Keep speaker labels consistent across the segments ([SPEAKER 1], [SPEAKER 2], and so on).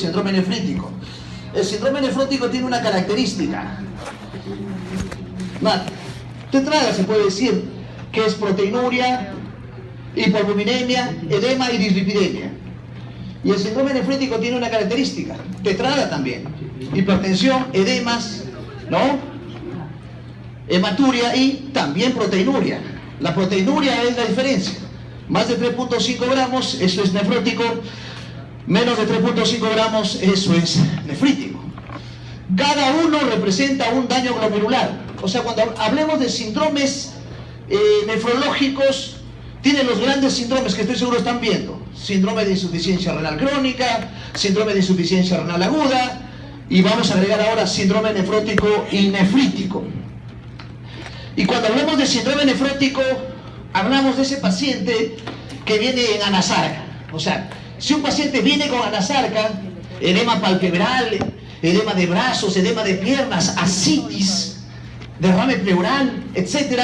[SPEAKER 1] Síndrome nefrítico. El síndrome nefrótico tiene una característica. De entrada se puede decir que es proteinuria, hipoalbuminemia, edema y dislipidemia. Y el síndrome nefrítico tiene una característica, tetrada también, hipertensión, edemas, ¿no? Hematuria y también proteinuria. La proteinuria es la diferencia. Más de 3.5 gramos, eso es nefrótico. Menos de 3.5 gramos, eso es nefrítico. Cada uno representa un daño glomerular. O sea, cuando hablemos de síndromes nefrológicos, tienen los grandes síndromes que estoy seguro están viendo. Síndrome de insuficiencia renal crónica, síndrome de insuficiencia renal aguda, y vamos a agregar ahora síndrome nefrótico y nefrítico. Y cuando hablamos de síndrome nefrótico, hablamos de ese paciente que viene en anasarca. O sea, si un paciente viene con anasarca, edema palpebral, edema de brazos, edema de piernas, ascitis, derrame pleural, etc.,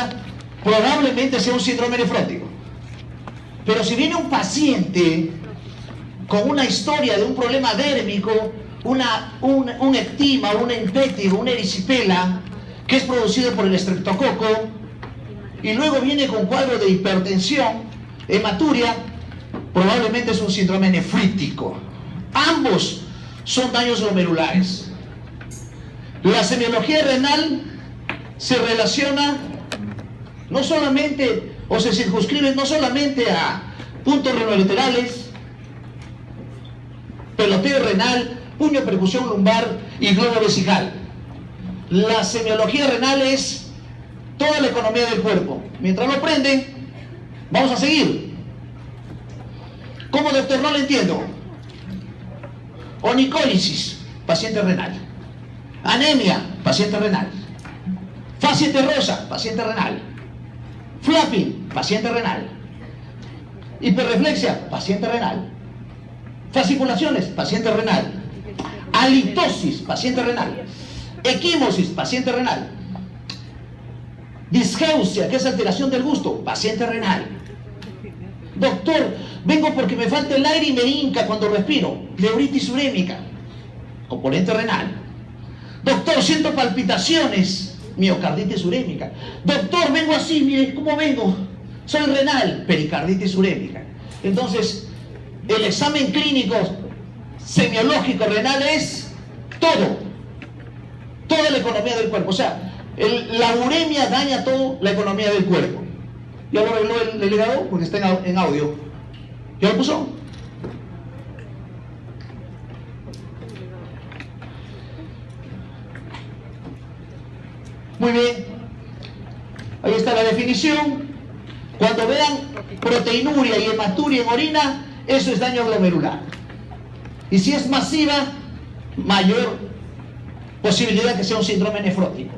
[SPEAKER 1] probablemente sea un síndrome nefrótico. Pero si viene un paciente con una historia de un problema dérmico, un ectima, un empétigo, una erisipela, que es producido por el estreptococo, y luego viene con cuadro de hipertensión, hematuria, probablemente es un síndrome nefrítico. Ambos son daños glomerulares. La semiología renal se relaciona no solamente, o se circunscribe no solamente a puntos renolaterales, peloteo renal, puño, percusión lumbar y globo vesical. La semiología renal es toda la economía del cuerpo. Mientras lo aprenden, vamos a seguir. ¿Cómo, doctor? No lo entiendo. Onicólisis, paciente renal. Anemia, paciente renal. Fascia terrosa, paciente renal. Flapping, paciente renal. Hiperreflexia, paciente renal. Fasciculaciones, paciente renal. Halitosis, paciente renal. Equimosis, paciente renal. Disgeusia, que es alteración del gusto, paciente renal. Doctor, vengo porque me falta el aire y me hinca cuando respiro. Pleuritis urémica, componente renal. Doctor, siento palpitaciones, miocarditis urémica. Doctor, vengo así, mire cómo vengo. Soy renal, pericarditis urémica. Entonces, el examen clínico semiológico renal es todo. Toda la economía del cuerpo. O sea, la uremia daña toda la economía del cuerpo. ¿Ya lo arregló el delegado? Porque está en audio. ¿Ya lo puso? Muy bien. Ahí está la definición. Cuando vean proteinuria y hematuria en orina, eso es daño glomerular. Y si es masiva, mayor posibilidad que sea un síndrome nefrótico.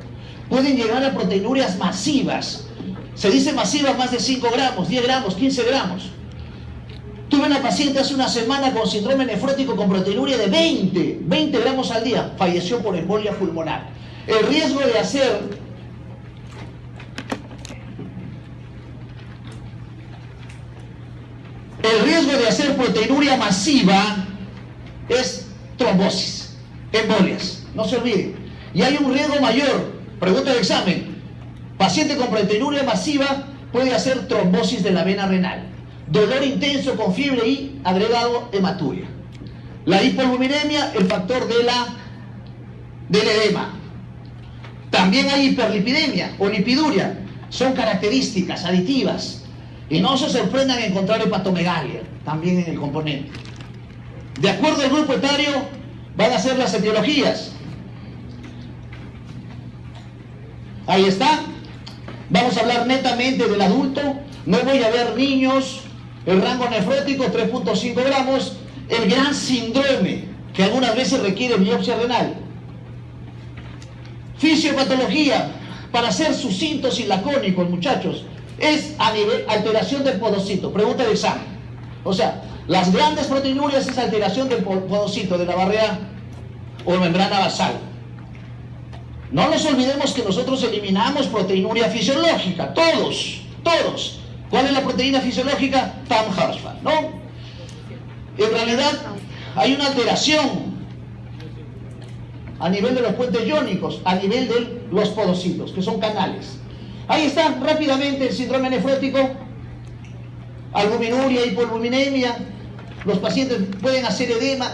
[SPEAKER 1] Pueden llegar a proteinurias masivas. Se dice masivas más de 5 gramos, 10 gramos, 15 gramos. Tuve una paciente hace una semana con síndrome nefrótico con proteinuria de 20 gramos al día. Falleció por embolia pulmonar. El riesgo de hacer proteinuria masiva es trombosis, embolias. No se olviden. Y hay un riesgo mayor. Pregunta de examen. Paciente con proteinuria masiva puede hacer trombosis de la vena renal. Dolor intenso con fiebre y agregado hematuria. La hipoalbuminemia, el factor del edema. También hay hiperlipidemia o lipiduria. Son características aditivas. Y no se sorprendan en encontrar hepatomegalia también en el componente. De acuerdo al grupo etario, van a ser las etiologías. Ahí está. Vamos a hablar netamente del adulto. No voy a ver niños. El rango nefrótico 3.5 gramos. El gran síndrome que algunas veces requiere biopsia renal. Fisiopatología, para ser sucintos y lacónicos, muchachos, es a nivel alteración del podocito. Pregunta de examen. O sea, las grandes proteinurias es alteración del podocito, de la barrera o membrana basal. No nos olvidemos que nosotros eliminamos proteinuria fisiológica, todos. ¿Cuál es la proteína fisiológica? Tam-Hirschfeld, ¿no? En realidad hay una alteración a nivel de los puentes iónicos, a nivel de los podocitos, que son canales. Ahí está rápidamente el síndrome nefrótico, albuminuria, hipoalbuminemia. Los pacientes pueden hacer edema.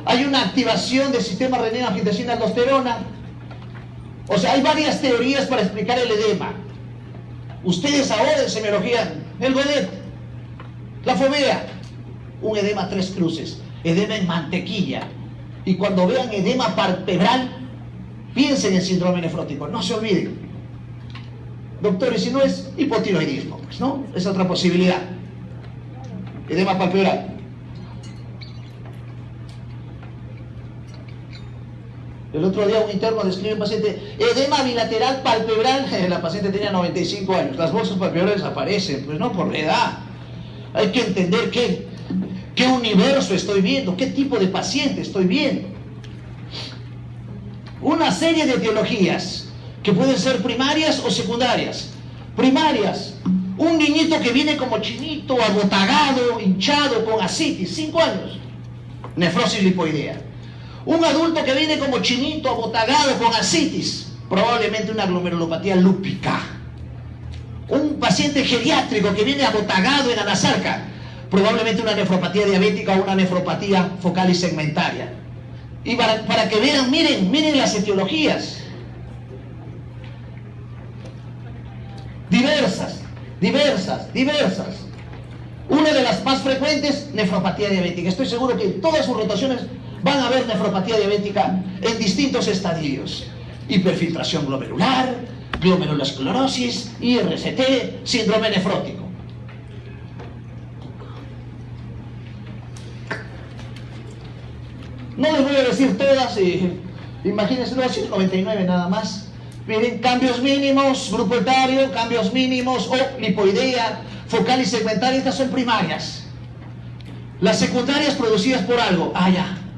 [SPEAKER 1] Hay una activación del sistema renina-angiotensina-aldosterona. O sea, hay varias teorías para explicar el edema. Ustedes ahora en semiología, el Godet, la fovea, un edema 3 cruces, edema en mantequilla. Y cuando vean edema palpebral, piensen en síndrome nefrótico, no se olviden. Doctor, y si no es hipotiroidismo, pues, ¿no? Es otra posibilidad. Edema palpebral. El otro día un interno describe a un paciente, edema bilateral palpebral, la paciente tenía 95 años, las bolsas palpebrales aparecen, pues no por la edad. Hay que entender qué universo estoy viendo, qué tipo de paciente estoy viendo. Una serie de etiologías que pueden ser primarias o secundarias. Primarias, un niñito que viene como chinito, abotagado, hinchado, con ascitis, 5 años, nefrosis lipoidea. Un adulto que viene como chinito, abotagado, con ascitis, probablemente una glomerulopatía lúpica. Un paciente geriátrico que viene abotagado en anasarca, probablemente una nefropatía diabética o una nefropatía focal y segmentaria. Y para que vean, miren las etiologías. Diversas. Una de las más frecuentes, nefropatía diabética. Estoy seguro que en todas sus rotaciones van a haber nefropatía diabética en distintos estadios. Hiperfiltración glomerular, glomerulosclerosis, IRCT, síndrome nefrótico. No les voy a decir todas, imagínense, 99 nada más. Miren, cambios mínimos, grupo etario, cambios mínimos, o lipoidea, focal y segmentaria, estas son primarias. Las secundarias producidas por algo,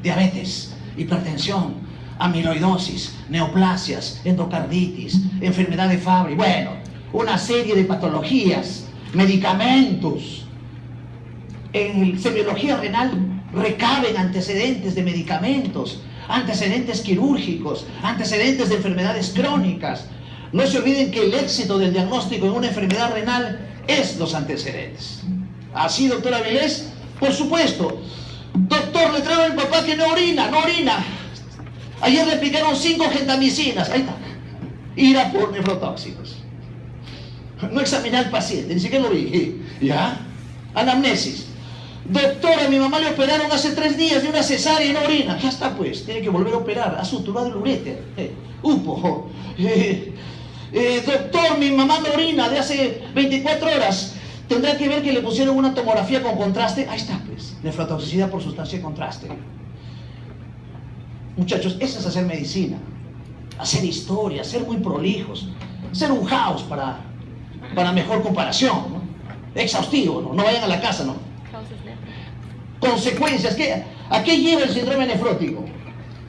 [SPEAKER 1] diabetes, hipertensión, amiloidosis, neoplasias, endocarditis, enfermedad de Fabry, bueno, una serie de patologías, medicamentos. En semiología renal recaben antecedentes de medicamentos, antecedentes quirúrgicos, antecedentes de enfermedades crónicas. No se olviden que el éxito del diagnóstico en una enfermedad renal es los antecedentes. ¿Así, doctora Vilés? Por supuesto. Doctor, le traigo a mi papá que no orina. Ayer le aplicaron 5 gentamicinas. Ahí está. Ira por nefrotóxicos. No examiné al paciente, ni siquiera lo vi. ¿Ya? Anamnesis. Doctora, mi mamá le operaron hace 3 días de una cesárea y no orina. Ya está, pues, tiene que volver a operar. Ha suturado el uréter. Upo. Doctor, mi mamá no orina de hace 24 horas. Tendrá que ver que le pusieron una tomografía con contraste. Ahí está, pues, nefrotoxicidad por sustancia de contraste. Muchachos, eso es hacer medicina. Hacer historia, ser muy prolijos. Ser un house para mejor comparación, ¿no? Exhaustivo, ¿no? No vayan a la casa, ¿no? Consecuencias, ¿a qué lleva el síndrome nefrótico?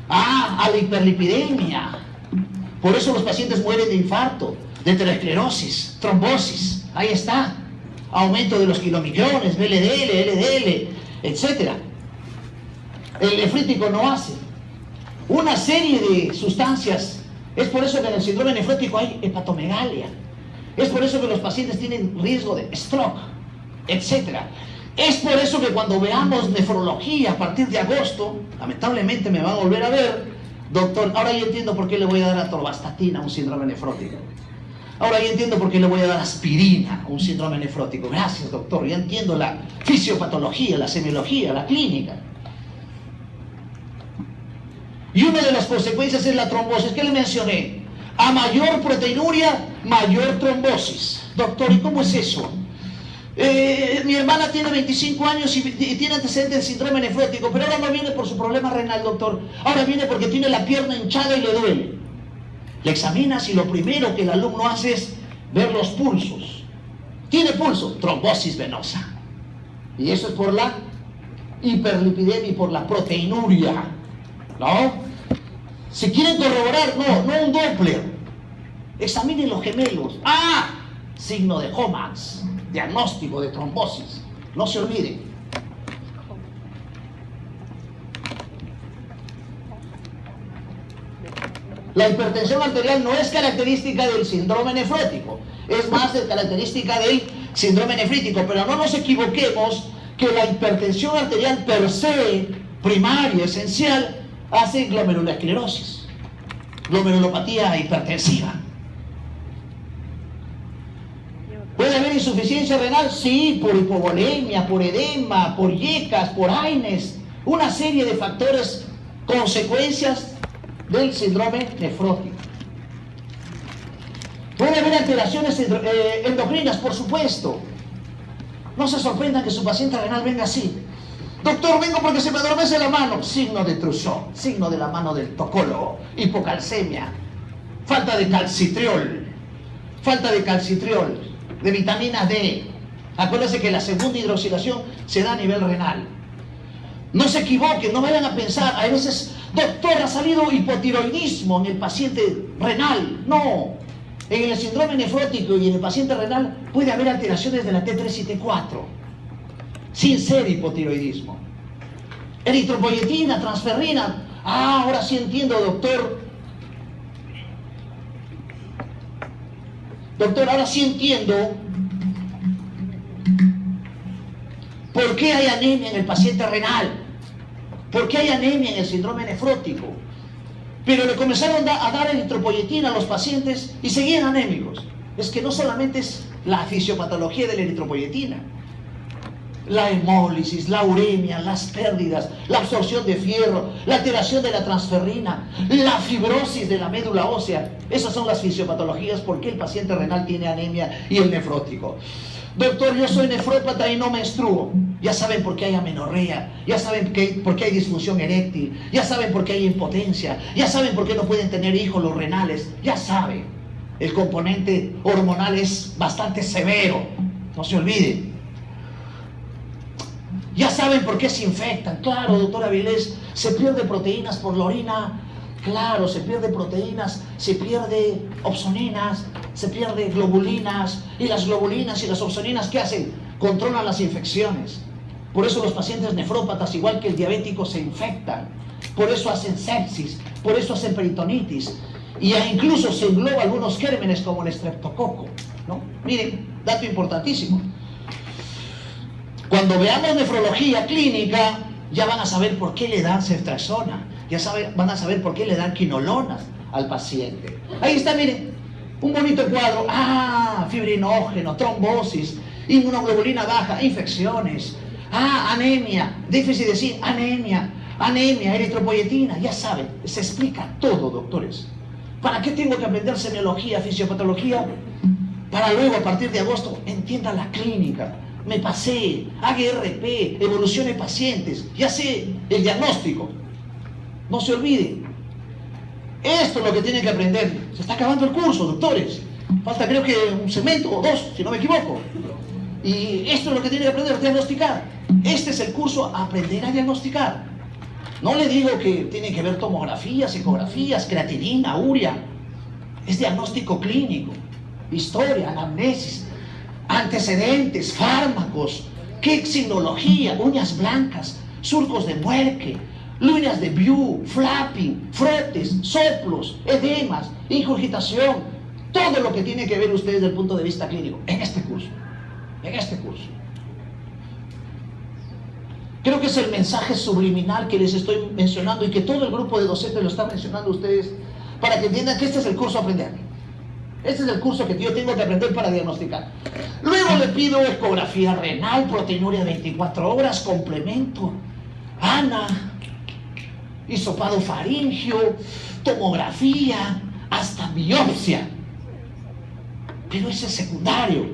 [SPEAKER 1] A la hiperlipidemia. Por eso los pacientes mueren de infarto, de aterosclerosis, trombosis. Ahí está. Aumento de los kilomicrones, VLDL, LDL, etc. El nefrítico no hace. Una serie de sustancias. Es por eso que en el síndrome nefrótico hay hepatomegalia. Es por eso que los pacientes tienen riesgo de stroke, etc. Es por eso que cuando veamos nefrología a partir de agosto, lamentablemente me van a volver a ver, doctor, ahora yo entiendo por qué le voy a dar atorvastatina a un síndrome nefrótico. Ahora ya entiendo por qué le voy a dar aspirina a un síndrome nefrótico. Gracias, doctor, ya entiendo la fisiopatología, la semiología, la clínica. Y una de las consecuencias es la trombosis. ¿Qué le mencioné? A mayor proteinuria, mayor trombosis. Doctor, ¿y cómo es eso? Mi hermana tiene 25 años y tiene antecedentes de síndrome nefrótico, pero ahora no viene por su problema renal, doctor. Ahora viene porque tiene la pierna hinchada y le duele. Le examinas y lo primero que el alumno hace es ver los pulsos. ¿Tiene pulso? Trombosis venosa. Y eso es por la hiperlipidemia y por la proteinuria. ¿No? Si quieren corroborar, no un Doppler. Examinen los gemelos. Signo de HOMAX. Diagnóstico de trombosis. No se olviden. La hipertensión arterial no es característica del síndrome nefrótico, es más de característica del síndrome nefrítico, pero no nos equivoquemos que la hipertensión arterial per se, primaria, esencial, hace glomerulosclerosis, glomerulopatía hipertensiva. ¿Puede haber insuficiencia renal? Sí, por hipovolemia, por edema, por yecas, por AINES, una serie de factores, consecuencias del síndrome nefrótico. Puede haber alteraciones endocrinas, por supuesto. No se sorprendan que su paciente renal venga así. Doctor, vengo porque se me adormece la mano. Signo de Trousseau, signo de la mano del tocólogo. Hipocalcemia, falta de calcitriol, de vitamina D. Acuérdense que la segunda hidroxilación se da a nivel renal. No se equivoquen, no vayan a pensar, a veces, doctor, ha salido hipotiroidismo en el paciente renal. No, en el síndrome nefrótico y en el paciente renal puede haber alteraciones de la T3 y T4, sin ser hipotiroidismo. Eritropoyetina, transferrina. Ah, ahora sí entiendo, doctor. Doctor, ahora sí entiendo por qué hay anemia en el paciente renal, por qué hay anemia en el síndrome nefrótico. Pero le comenzaron a dar eritropoyetina a los pacientes y seguían anémicos. Es que no solamente es la fisiopatología de la eritropoyetina, la hemólisis, la uremia, las pérdidas, la absorción de fierro, la alteración de la transferrina, la fibrosis de la médula ósea. Esas son las fisiopatologías por qué el paciente renal tiene anemia y el nefrótico. Doctor, yo soy nefrópata y no menstruo. Ya saben por qué hay amenorrea, ya saben por qué hay disfunción eréctil, ya saben por qué hay impotencia, ya saben por qué no pueden tener hijos los renales, ya saben. El componente hormonal es bastante severo, no se olviden. Ya saben por qué se infectan. Claro, doctor Avilés, se pierde proteínas por la orina. Claro, se pierde proteínas, se pierde opsoninas, se pierde globulinas. Y las globulinas y las opsoninas, ¿qué hacen? Controlan las infecciones. Por eso los pacientes nefrópatas, igual que el diabético, se infectan. Por eso hacen sepsis, por eso hacen peritonitis. Y incluso se engloba algunos gérmenes como el estreptococo, ¿no? Miren, dato importantísimo. Cuando veamos nefrología clínica, ya van a saber por qué le dan ceftriaxona, van a saber por qué le dan quinolonas al paciente. Ahí está, miren, un bonito cuadro. Ah, fibrinógeno, trombosis, inmunoglobulina baja, infecciones. Ah, anemia, déficit de zinc, anemia, eritropoyetina. Ya saben, se explica todo, doctores. ¿Para qué tengo que aprender semiología, fisiopatología? Para luego, a partir de agosto, entienda la clínica. Me pasé, haga RP, evolucione pacientes, ya sé el diagnóstico. No se olviden. Esto es lo que tienen que aprender. Se está acabando el curso, doctores. Falta creo que un segmento o dos, si no me equivoco. Y esto es lo que tienen que aprender, diagnosticar. Este es el curso, aprender a diagnosticar. No le digo que tienen que ver tomografías, ecografías, creatinina, urea. Es diagnóstico clínico, historia, anamnesis, antecedentes, fármacos, quexilología, uñas blancas, surcos de Muerque, uñas de Biu, flapping, frotes, soplos, edemas, ingurgitación, todo lo que tiene que ver ustedes desde el punto de vista clínico en este curso. Creo que es el mensaje subliminal que les estoy mencionando y que todo el grupo de docentes lo está mencionando a ustedes para que entiendan que este es el curso a aprender. Este es el curso que yo tengo que aprender para diagnosticar. Luego le pido ecografía renal, proteinuria 24 horas, complemento, ANA, hisopado faríngeo, tomografía, hasta biopsia. Pero ese es secundario.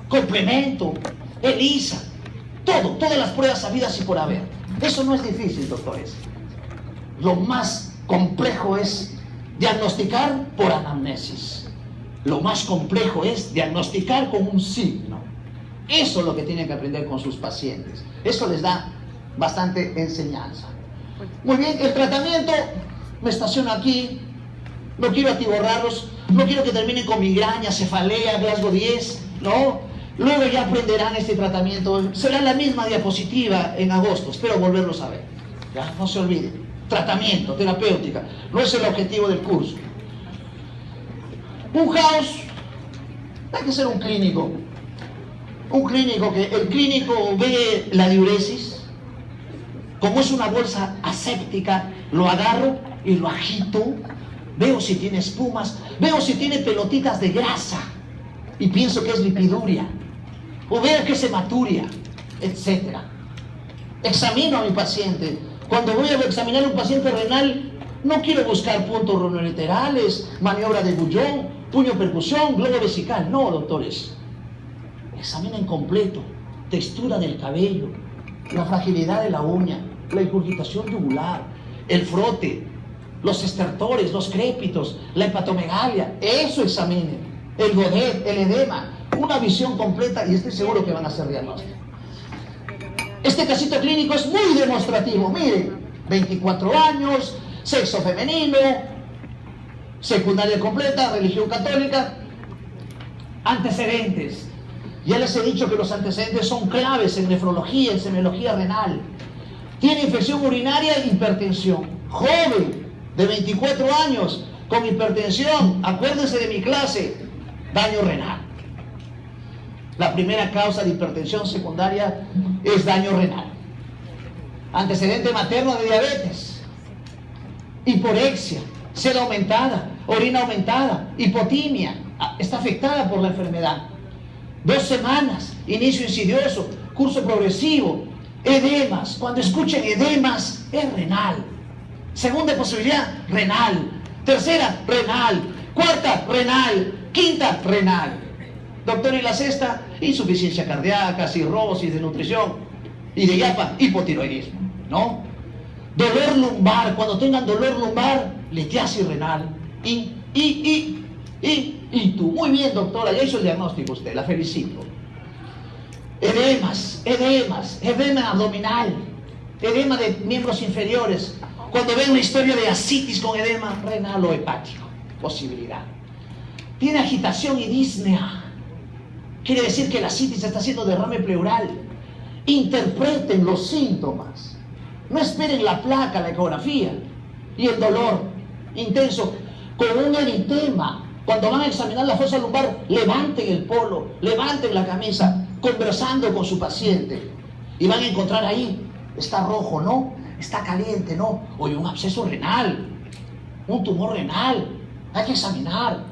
[SPEAKER 1] Complemento, ELISA, todas las pruebas habidas y por haber. Eso no es difícil, doctores. Lo más complejo es diagnosticar por anamnesis. Lo más complejo es diagnosticar con un signo. Eso es lo que tienen que aprender con sus pacientes. Eso les da bastante enseñanza. Muy bien, el tratamiento, me estaciono aquí, no quiero atiborrarlos, no quiero que terminen con migraña, cefalea, Glasgow 10, ¿no? Luego ya aprenderán este tratamiento, será la misma diapositiva en agosto, espero volverlos a ver, ¿ya? No se olviden. tratamiento, terapéutica. No es el objetivo del curso. Un house, hay que ser un clínico. Un clínico que el clínico ve la diuresis, como es una bolsa aséptica, lo agarro y lo agito, veo si tiene espumas, veo si tiene pelotitas de grasa y pienso que es lipiduria, o veo que es hematuria, etc. Examino a mi paciente. Cuando voy a examinar a un paciente renal, no quiero buscar puntos renolaterales, maniobra de Bouillon, puño percusión, globo vesical. No, doctores. Examinen completo, textura del cabello, la fragilidad de la uña, la incurgitación yugular, el frote, los estertores, los crépitos, la hepatomegalia. Eso examinen. El godet, el edema, una visión completa y estoy seguro que van a hacer diagnóstico. Este casito clínico es muy demostrativo. Miren, 24 años, sexo femenino, secundaria completa, religión católica, antecedentes. Ya les he dicho que los antecedentes son claves en nefrología, en semiología renal. Tiene infección urinaria e hipertensión. Joven, de 24 años, con hipertensión. Acuérdense de mi clase, daño renal. La primera causa de hipertensión secundaria es daño renal. Antecedente materno de diabetes, hiporexia, sed aumentada, orina aumentada, hipotimia, está afectada por la enfermedad. 2 semanas, inicio insidioso, curso progresivo, edemas. Cuando escuchen edemas, es renal. Segunda posibilidad, renal. Tercera, renal. Cuarta, renal. Quinta, renal. Doctor, ¿y la sexta? Insuficiencia cardíaca, cirrosis, desnutrición. Y de yapa, hipotiroidismo, ¿no? Dolor lumbar. Cuando tengan dolor lumbar, litiasis renal. Y tú, muy bien, doctora, ya hizo el diagnóstico usted, la felicito. Edemas, edema abdominal, edema de miembros inferiores. Cuando ven una historia de ascitis con edema renal o hepático, posibilidad. Tiene agitación y disnea. Quiere decir que la ascitis está haciendo derrame pleural. Interpreten los síntomas. No esperen la placa, la ecografía. Y el dolor intenso con un eritema. Cuando van a examinar la fosa lumbar, levanten el polo, levanten la camisa, conversando con su paciente. Y van a encontrar ahí, está rojo, ¿no? Está caliente, ¿no? Oye, un absceso renal, un tumor renal, hay que examinar.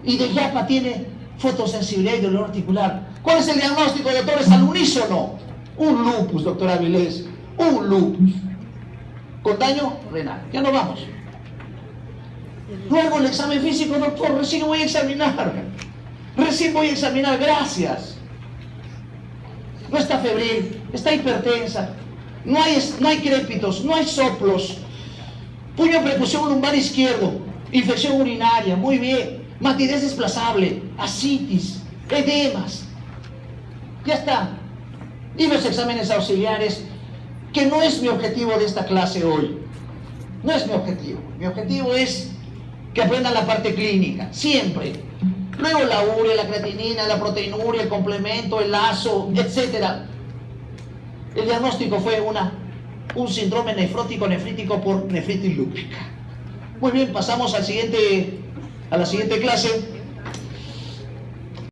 [SPEAKER 1] Y de yapa tiene fotosensibilidad y dolor articular. ¿Cuál es el diagnóstico, doctores, al unísono? Un lupus, doctora Avilés, un lupus. Con daño renal. Ya nos vamos. Luego el examen físico, doctor, recién voy a examinar. Gracias. No está febril, está hipertensa, no hay crépitos, no hay soplos. Puño percusión lumbar izquierdo, infección urinaria, muy bien. Matidez desplazable, ascitis, edemas. Ya está. Y los exámenes auxiliares, que no es mi objetivo de esta clase hoy. No es mi objetivo. Mi objetivo es que aprendan la parte clínica, siempre. Luego la urea, la creatinina, la proteinuria, el complemento, el lazo, etc. El diagnóstico fue un síndrome nefrítico por nefritis lúpica. Muy bien, pasamos a la siguiente clase.